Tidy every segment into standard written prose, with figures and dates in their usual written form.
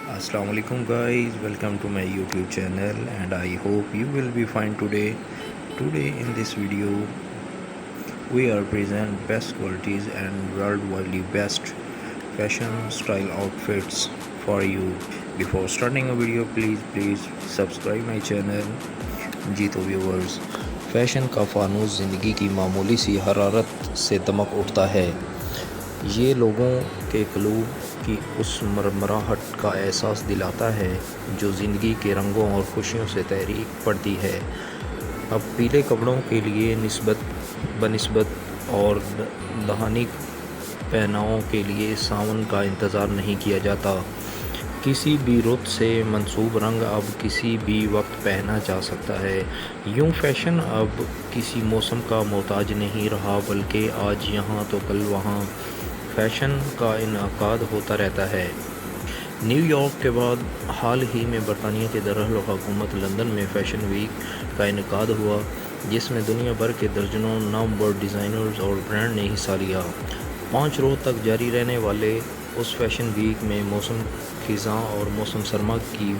Assalamu alaikum guys, welcome to my YouTube channel and I hope you will be fine today. Today in this video we are present best qualities and worldwide best fashion style outfits for you. Before starting a video please subscribe my channel. जी तो viewers, fashion का फानूस ज़िंदगी की मामूली सी हरारत से दमक उठता है। ये लोगों के क़ुलूब की उस मरमराहट का एहसास दिलाता है जो ज़िंदगी के रंगों और खुशियों से तहरीक पड़ती है। अब पीले कपड़ों के लिए बनिस्बत और दहानी पहनावों के लिए सावन का इंतज़ार नहीं किया जाता। किसी भी रुत से मंसूब रंग अब किसी भी वक्त पहना जा सकता है। यूँ फैशन अब किसी मौसम का मोहताज नहीं रहा, बल्कि आज यहाँ तो कल वहाँ फैशन का इनकाद होता रहता है। न्यूयॉर्क के बाद हाल ही में बरतानिया के दारुल-हुकूमत लंदन में फ़ैशन वीक का इनकाद हुआ, जिसमें दुनिया भर के दर्जनों नामवर डिज़ाइनर्स और ब्रांड ने हिस्सा लिया। 5 रोज़ तक जारी रहने वाले उस फैशन वीक में मौसम ख़िज़ां और मौसम सरमा की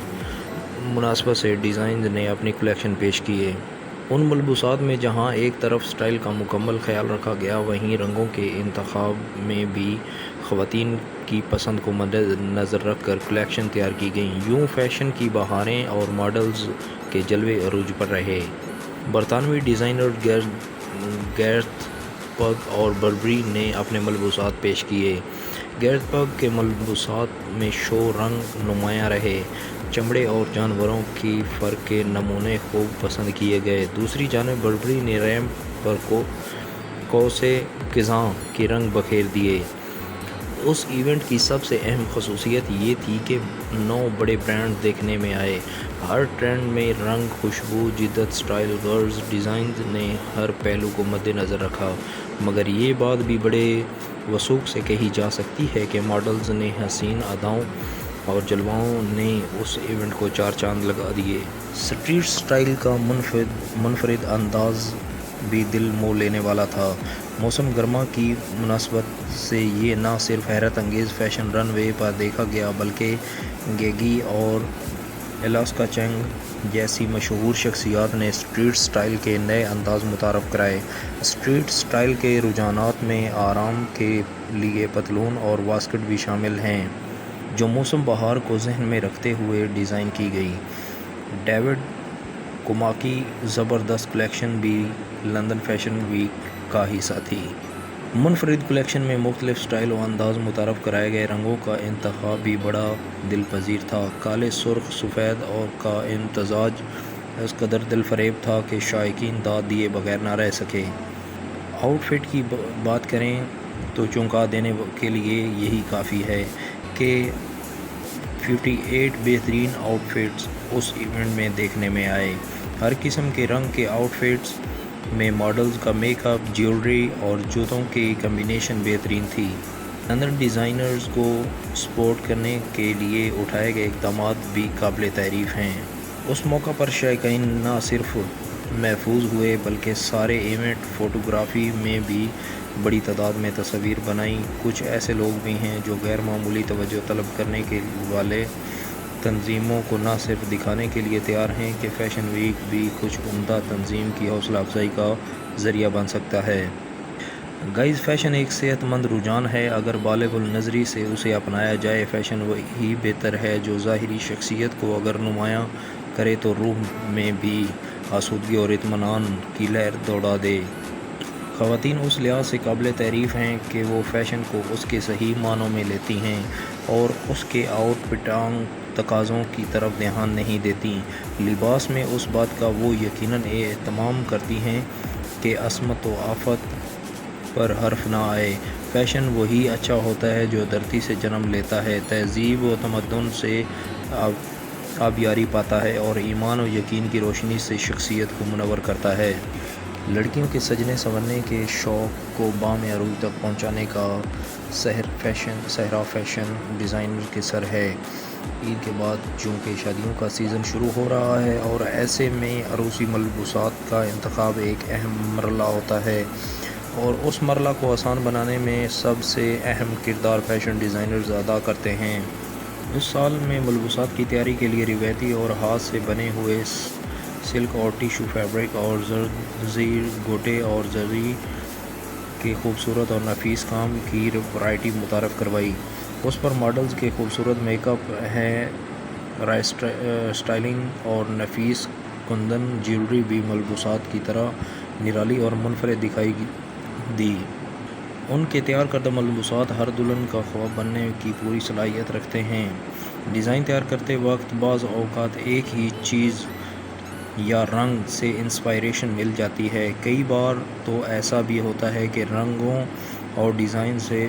मुनासबत से डिज़ाइन ने अपनी कलेक्शन पेश किए। उन मलबूसात में जहां एक तरफ स्टाइल का मुकम्मल ख्याल रखा गया, वहीं रंगों के इंतखाब में भी ख़वातीन की पसंद को मद्देनज़र रख कर कलेक्शन तैयार की गई। यूँ फैशन की बहारें और मॉडल्स के जलवे अरूज पर रहे। बरतानवी डिज़ाइनर गैरथ पग और बर्बरी ने अपने मलबूसात पेश किए। गैरथ पग के मलबूसात में शो रंग नुमायाँ रहे। चमड़े और जानवरों की फ़र के नमूने खूब पसंद किए गए। दूसरी जानिब बर्बरी ने रैंप पर कौसे क़िज़ां के रंग बखेर दिए। उस इवेंट की सबसे अहम खसूसियत ये थी कि 9 बड़े ब्रांड देखने में आए। हर ट्रेंड में रंग, खुशबू, जिद्दत, स्टाइल, गर्ल्स डिज़ाइन ने हर पहलू को मद्देनज़र रखा। मगर ये बात भी बड़े वसूख से कही जा सकती है कि मॉडल्स ने हसीन अदाओं और जलवाओं ने उस इवेंट को 4 चांद लगा दिए। स्ट्रीट स्टाइल का मुनफरिद अंदाज़ भी दिल मोह लेने वाला था। मौसम गर्मा की मुनासबत से ये ना सिर्फ हैरत अंगेज़ फ़ैशन रनवे पर देखा गया, बल्कि गेगी और एलास्का चैंग जैसी मशहूर शख्सियात ने स्ट्रीट स्टाइल के नए अंदाज़ मुतारफ़ कराए। स्ट्रीट स्टाइल के रुझानात में आराम के लिए पतलून और वास्कट भी शामिल हैं, जो मौसम बहार को जहन में रखते हुए डिज़ाइन की गई। डेविड कुमा की ज़बरदस्त कलेक्शन भी लंदन फैशन वीक का हिस्सा थी। मुनफरिद कलेक्शन में मुख्तलिफ स्टाइल और अंदाज़ मुतारफ़ कराए गए। रंगों का इंतखाब भी बड़ा दिलपजीर था। काले, सुर्ख, सफ़ेद और का इम्तज़ाज इस कदर दिलफरेब था कि शायकीन दाद दिए बगैर ना रह सके। आउटफिट की बात करें तो चौंका देने के लिए यही काफ़ी है कि 58 बेहतरीन आउटफिट्स उस इवेंट में देखने में आए। हर किस्म के रंग के आउटफिट्स में मॉडल्स का मेकअप, ज्वेलरी और जूतों की कम्बिनेशन बेहतरीन थी। लंदन डिज़ाइनर्स को सपोर्ट करने के लिए उठाए गए इक़दामात भी काबिल तारीफ़ हैं। उस मौका पर शायकीन न सिर्फ महफूज हुए, बल्कि सारे इवेंट फ़ोटोग्राफ़ी में भी बड़ी तादाद में तस्वीर बनाई। कुछ ऐसे लोग भी हैं जो गैर मामूली तवज्जो तलब करने के वाले तंजीमों को न सिर्फ दिखाने के लिए तैयार हैं कि फ़ैशन वीक भी कुछ उम्दा तंजीम की हौसला अफजाई का ज़रिया बन सकता है। गाइज़, फ़ैशन एक सेहतमंद रुझान है। अगर बालिग़ुल नज़री से उसे अपनाया जाए, फ़ैशन वही बेहतर है जो ज़ाहिरी शख्सियत को अगर नुमायाँ करे तो रूह में भी आसूदगी और इत्मीनान की लहर दौड़ा दे। ख़वातीन उस लिहाज से काबिल तारीफ़ हैं कि वो फ़ैशन को उसके सही मानों में लेती हैं और उसके आउटफिटांग तकाज़ों की तरफ ध्यान नहीं देती। लिबास में उस बात का वो यकीनन एहतमाम करती हैं कि असमत व आफत पर हर्फ ना आए। फ़ैशन वही अच्छा होता है जो धरती से जन्म लेता है, तहज़ीब व तमद्दुन से आबियारी पाता है और ईमान व यकीन की रोशनी से शख्सियत को मुनव्वर करता है। लड़कियों के सजने संवरने के शौक़ को बाम अरूज तक पहुँचाने का सहरा फ़ैशन डिज़ाइनर के सर है। ईद के बाद चूँकि शादियों का सीज़न शुरू हो रहा है और ऐसे में अरूसी मलबूसात का इंतखाब एक अहम मरला होता है और उस मरला को आसान बनाने में सबसे अहम किरदार फ़ैशन डिज़ाइनर्स अदा करते हैं। اس سال میں ملبوسات کی تیاری کے لیے روایتی اور ہاتھ سے بنے ہوئے سلک اور ٹیشو فیبرک اور زرزیر گوٹے اور زری کے خوبصورت اور نفیس کام کی ورائٹی متعارف کروائی۔ اس پر ماڈلز کے خوبصورت میک اپ ہے، اسٹائلنگ اور نفیس کندن جیولری بھی ملبوسات کی طرح نرالی اور منفرد دکھائی دی۔ ان کے تیار کردہ ملبوسات ہر دلہن کا خواب بننے کی پوری صلاحیت رکھتے ہیں۔ ڈیزائن تیار کرتے وقت بعض اوقات ایک ہی چیز یا رنگ سے انسپائریشن مل جاتی ہے، کئی بار تو ایسا بھی ہوتا ہے کہ رنگوں اور ڈیزائن سے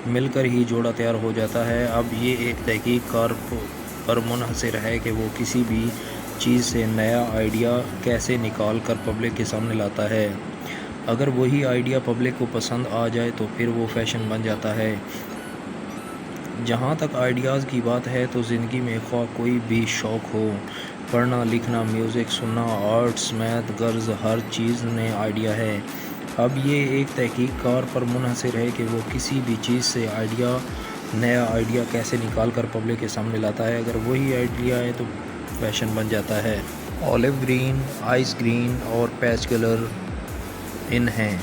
مل کر ہی جوڑا تیار ہو جاتا ہے۔ اب یہ ایک تحقیق کار پر منحصر ہے کہ وہ کسی بھی چیز سے نیا آئیڈیا کیسے نکال کر پبلک کے سامنے لاتا ہے۔ اگر وہی آئیڈیا پبلک کو پسند آ جائے تو پھر وہ فیشن بن جاتا ہے۔ جہاں تک آئیڈیاز کی بات ہے تو زندگی میں خواہ کوئی بھی شوق ہو، پڑھنا، لکھنا، میوزک سننا، آرٹس، میتھ، غرض ہر چیز میں آئیڈیا ہے۔ اب یہ ایک تحقیق کار پر منحصر ہے کہ وہ کسی بھی چیز سے نیا آئیڈیا کیسے نکال کر پبلک کے سامنے لاتا ہے۔ اگر وہی آئیڈیا ہے تو فیشن بن جاتا ہے۔ اولیو گرین، آئس گرین اور پیچ کلر ان ہیں۔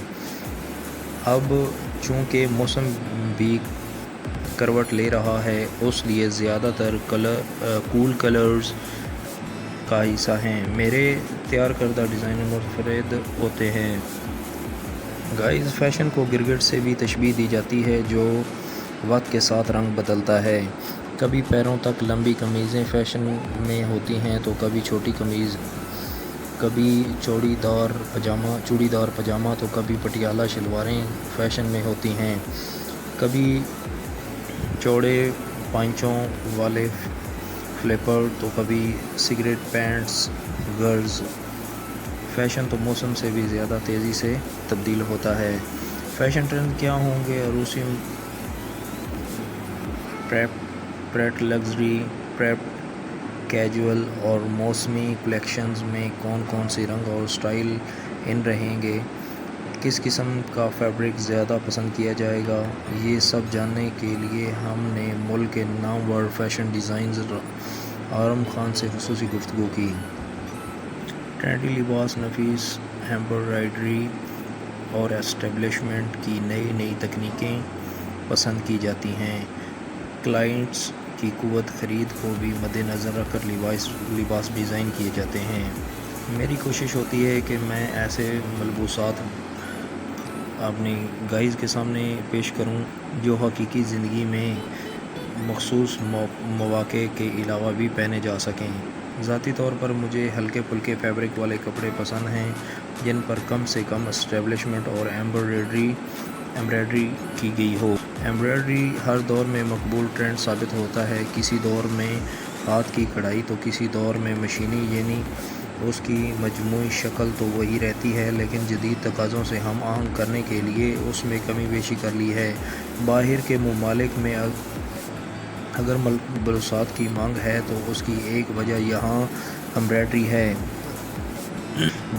اب چونکہ موسم بھی کروٹ لے رہا ہے، اس لیے زیادہ تر کول کلرز کا حصہ ہیں۔ میرے تیار کردہ ڈیزائن منفرد ہوتے ہیں۔ گائز، فیشن کو گرگٹ سے بھی تشبیہ دی جاتی ہے جو وقت کے ساتھ رنگ بدلتا ہے۔ کبھی پیروں تک لمبی قمیضیں فیشن میں ہوتی ہیں تو کبھی چھوٹی قمیض، کبھی چوڑی دار پاجامہ تو کبھی پٹیالہ شلواریں فیشن میں ہوتی ہیں، کبھی چوڑے پائچوں والے فلیپر تو کبھی سگریٹ پینٹس۔ غرض فیشن تو موسم سے بھی زیادہ تیزی سے تبدیل ہوتا ہے۔ فیشن ٹرینڈ کیا ہوں گے؟ عروسی پریپ لگژری، پریپ کیجول اور موسمی کلیکشنز میں کون سے رنگ اور سٹائل ان رہیں گے؟ کس قسم کا فیبرک زیادہ پسند کیا جائے گا؟ یہ سب جاننے کے لیے ہم نے ملک کے نامور فیشن ڈیزائنر آرم خان سے خصوصی گفتگو کی۔ ٹرینڈی لباس، نفیس ایمبرائڈری اور اسٹیبلشمنٹ کی نئی تکنیکیں پسند کی جاتی ہیں۔ کلائنٹس کی قوت خرید کو بھی مد نظر رکھ کر لباس ڈیزائن کیے جاتے ہیں۔ میری کوشش ہوتی ہے کہ میں ایسے ملبوسات اپنی گائز کے سامنے پیش کروں جو حقیقی زندگی میں مخصوص مواقع کے علاوہ بھی پہنے جا سکیں۔ ذاتی طور پر مجھے ہلکے پھلکے فیبرک والے کپڑے پسند ہیں جن پر کم سے کم اسٹیبلشمنٹ اور ایمبرائڈری کی گئی ہو۔ ایمبرائڈری ہر دور میں مقبول ٹرینڈ ثابت ہوتا ہے، کسی دور میں ہاتھ کی کڑھائی تو کسی دور میں مشینی، یعنی اس کی مجموعی شکل تو وہی رہتی ہے لیکن جدید تقاضوں سے ہم آہنگ کرنے کے لیے اس میں کمی بیشی کر لی ہے۔ باہر کے ممالک میں اگر ملبوسات کی مانگ ہے تو اس کی ایک وجہ یہاں ایمبرائڈری ہے۔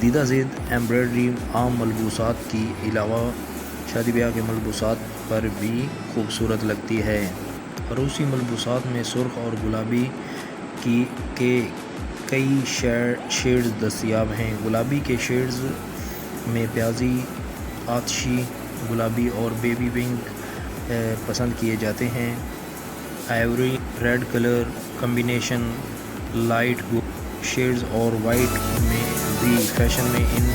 دیدہ زید ایمبرائڈری عام ملبوسات کی علاوہ شادی بیاہ کے ملبوسات پر بھی خوبصورت لگتی ہے۔ عروسی ملبوسات میں سرخ اور گلابی کے کئی شیڈز دستیاب ہیں۔ گلابی کے شیڈز میں پیازی، آتشی گلابی اور بیبی پنک پسند کیے جاتے ہیں۔ Ivory red colour combination, light gold shades اور وائٹ میں بھی فیشن میں ان